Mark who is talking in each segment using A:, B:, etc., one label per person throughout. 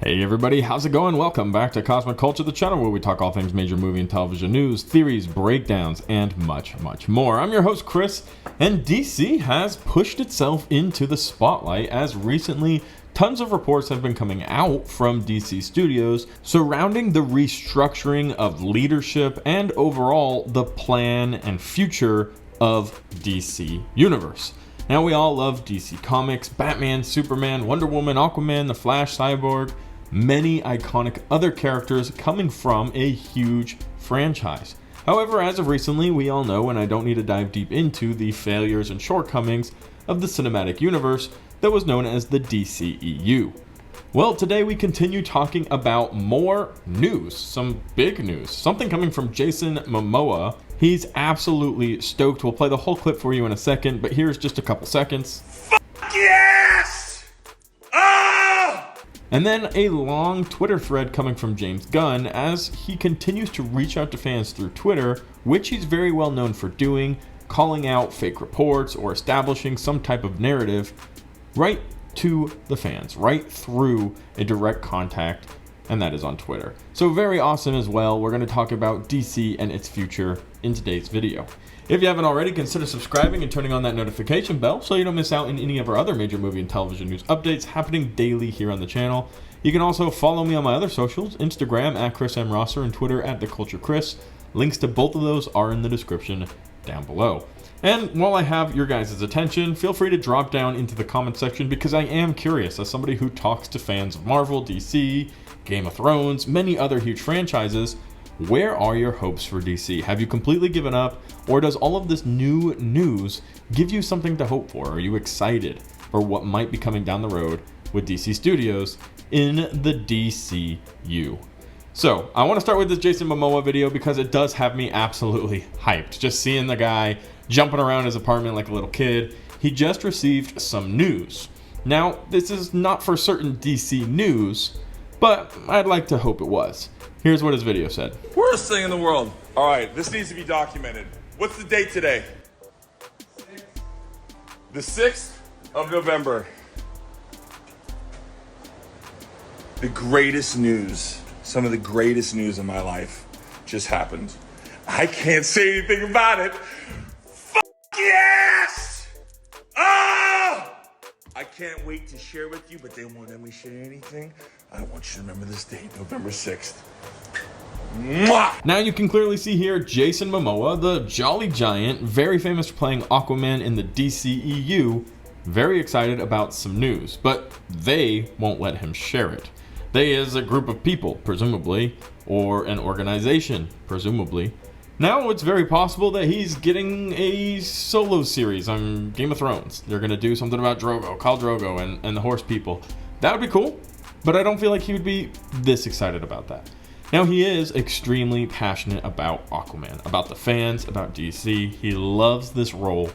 A: Hey everybody, how's it going? Welcome back to Cosmic Culture, the channel where we talk all things major movie and television news, theories, breakdowns, and much, much more. I'm your host, Chris, and DC has pushed itself into the spotlight as recently tons of reports have been coming out from DC Studios surrounding the restructuring of leadership and overall the plan and future of DC Universe. Now, we all love DC Comics, Batman, Superman, Wonder Woman, Aquaman, The Flash, Cyborg, many iconic other characters coming from a huge franchise. However, as of recently, we all know, and I don't need to dive deep into the failures and shortcomings of the cinematic universe that was known as the DCEU. Well, today we continue talking about more news, some big news, something coming from Jason Momoa. He's absolutely stoked. We'll play the whole clip for you in a second, but here's just a couple seconds.
B: Fuck yes! Oh!
A: And then a long Twitter thread coming from James Gunn as he continues to reach out to fans through Twitter, which he's very well known for doing, calling out fake reports or establishing some type of narrative right to the fans, right through a direct contact, and that is on Twitter. So very awesome as well. We're going to talk about DC and its future in today's video. If you haven't already, consider subscribing and turning on that notification bell so you don't miss out on any of our other major movie and television news updates happening daily here on the channel. You can also follow me on my other socials, Instagram at Chris M. Rosser and Twitter at TheCultureChris. Links to both of those are in the description down below. And while I have your guys' attention, feel free to drop down into the comment section because I am curious, as somebody who talks to fans of Marvel, DC, Game of Thrones, many other huge franchises, where are your hopes for DC? Have you completely given up, or does all of this new news give you something to hope for? Are you excited for what might be coming down the road with DC Studios in the DCU? So, I want to start with this Jason Momoa video because it does have me absolutely hyped. Just seeing the guy jumping around his apartment like a little kid. He just received some news. Now, this is not for certain DC news, but I'd like to hope it was. Here's what his video said.
B: Worst thing in the world. All right, this needs to be documented. What's the date today? The 6th of November. The greatest news, some of the greatest news in my life just happened. I can't say anything about it. Fuck yes! Oh! I can't wait to share with you, but they won't let me share anything. I want you to remember this date, November 6th. Mwah!
A: Now you can clearly see here Jason Momoa, the Jolly Giant, very famous for playing Aquaman in the DCEU, very excited about some news, but they won't let him share it. They is a group of people, presumably, or an organization, presumably. Now it's very possible that he's getting a solo series on Game of Thrones. They're going to do something about Drogo, Khal Drogo, and the horse people. That would be cool, but I don't feel like he would be this excited about that. Now, he is extremely passionate about Aquaman, about the fans, about DC. He loves this role,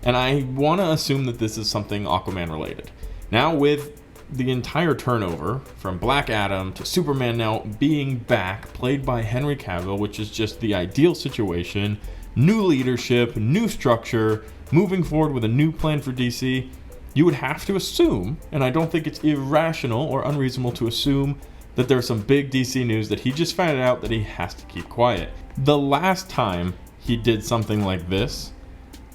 A: and I want to assume that this is something Aquaman related. Now, with the entire turnover from Black Adam to Superman now being back, played by Henry Cavill, which is just the ideal situation, new leadership, new structure, moving forward with a new plan for DC, you would have to assume, and I don't think it's irrational or unreasonable to assume, that there's some big DC news that he just found out that he has to keep quiet. The last time he did something like this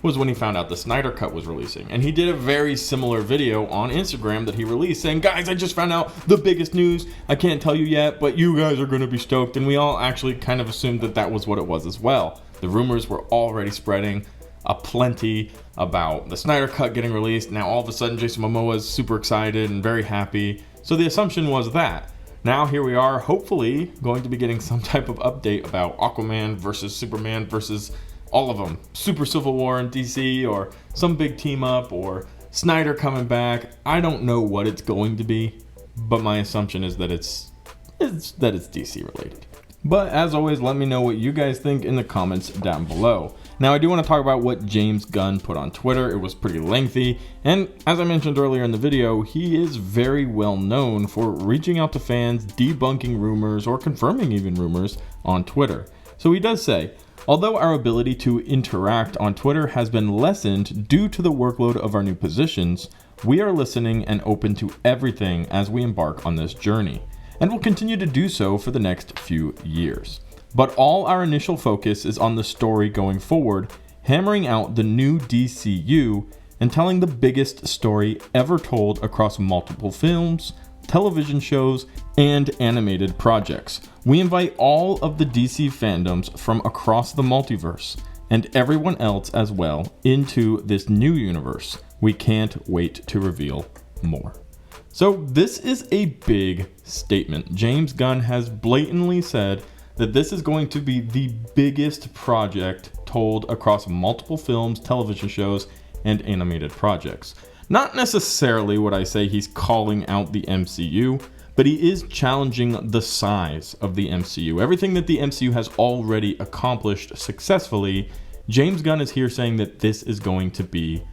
A: was when he found out the Snyder Cut was releasing. And he did a very similar video on Instagram that he released saying, guys, I just found out the biggest news. I can't tell you yet, but you guys are going to be stoked. And we all actually kind of assumed that that was what it was as well. The rumors were already spreading aplenty about the Snyder Cut getting released. Now all of a sudden Jason Momoa is super excited and very happy. So the assumption was that. Now here we are, hopefully going to be getting some type of update about Aquaman versus Superman versus all of them. Super Civil War in DC, or some big team up, or Snyder coming back. I don't know what it's going to be, but my assumption is that it's DC related. But as always, let me know what you guys think in the comments down below. Now, I do want to talk about what James Gunn put on Twitter. It was pretty lengthy, and as I mentioned earlier in the video, he is very well known for reaching out to fans, debunking rumors, or confirming even rumors on Twitter. So he does say, although our ability to interact on Twitter has been lessened due to the workload of our new positions, we are listening and open to everything as we embark on this journey, and will continue to do so for the next few years. But all our initial focus is on the story going forward, hammering out the new DCU and telling the biggest story ever told across multiple films, television shows, and animated projects. We invite all of the DC fandoms from across the multiverse, and everyone else as well, into this new universe. We can't wait to reveal more. So this is a big statement. James Gunn has blatantly said that this is going to be the biggest project told across multiple films, television shows, and animated projects. Not necessarily would I say he's calling out the MCU, but he is challenging the size of the MCU. Everything that the MCU has already accomplished successfully, James Gunn is here saying that this is going to be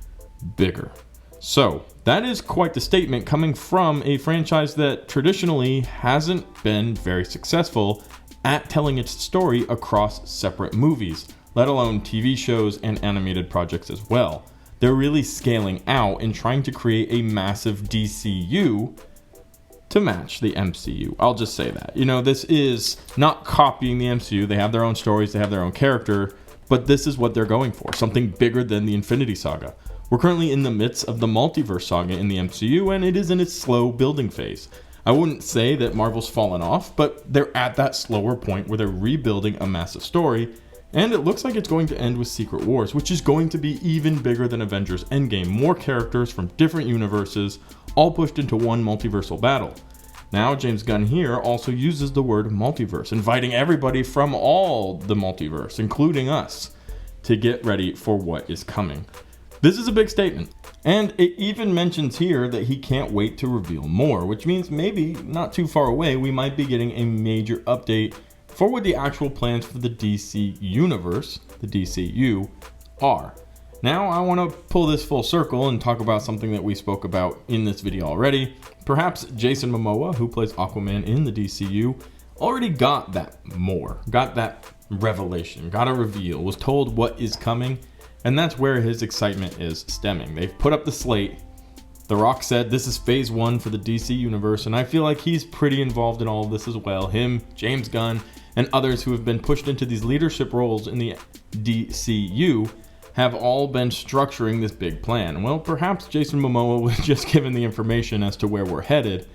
A: bigger. So that is quite the statement coming from a franchise that traditionally hasn't been very successful at telling its story across separate movies, let alone TV shows and animated projects as well. They're really scaling out and trying to create a massive DCU to match the MCU. I'll just say that. You know, this is not copying the MCU. They have their own stories, they have their own character, but this is what they're going for, something bigger than the Infinity Saga. We're currently in the midst of the multiverse saga in the MCU, and it is in its slow building phase. I wouldn't say that Marvel's fallen off, but they're at that slower point where they're rebuilding a massive story, and it looks like it's going to end with Secret Wars, which is going to be even bigger than Avengers Endgame. More characters from different universes, all pushed into one multiversal battle. Now, James Gunn here also uses the word multiverse, inviting everybody from all the multiverse, including us, to get ready for what is coming. This is a big statement, and it even mentions here that he can't wait to reveal more, which means maybe not too far away, we might be getting a major update for what the actual plans for the DC universe, the DCU, are. Now I want to pull this full circle and talk about something that we spoke about in this video already. Perhaps Jason Momoa, who plays Aquaman in the DCU, already got that revelation, got a reveal, was told what is coming, and that's where his excitement is stemming. They've put up the slate. The Rock said this is phase 1 for the DC universe, and I feel like he's pretty involved in all of this as well. Him, James Gunn, and others who have been pushed into these leadership roles in the DCU have all been structuring this big plan. Well, perhaps Jason Momoa was just given the information as to where we're headed,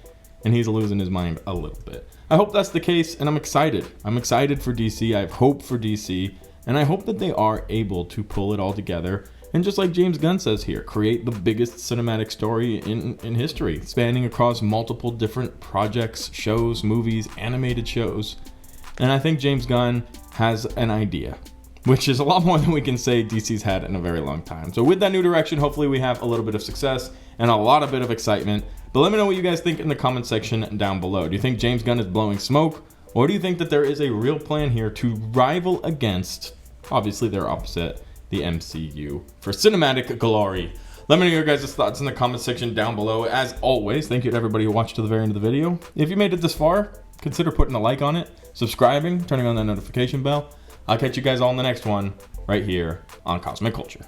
A: and he's losing his mind a little bit. I hope that's the case, and I'm excited. I'm excited for DC. I have hope for DC, and I hope that they are able to pull it all together. And just like James Gunn says here, create the biggest cinematic story in history, spanning across multiple different projects, shows, movies, animated shows. And I think James Gunn has an idea, which is a lot more than we can say DC's had in a very long time. So with that new direction, hopefully we have a little bit of success and a bit of excitement. But let me know what you guys think in the comment section down below. Do you think James Gunn is blowing smoke? Or do you think that there is a real plan here to rival against, obviously their opposite, the MCU, for cinematic glory? Let me know your guys' thoughts in the comment section down below. As always, thank you to everybody who watched to the very end of the video. If you made it this far, consider putting a like on it, subscribing, turning on that notification bell. I'll catch you guys all in the next one right here on Cosmic Culture.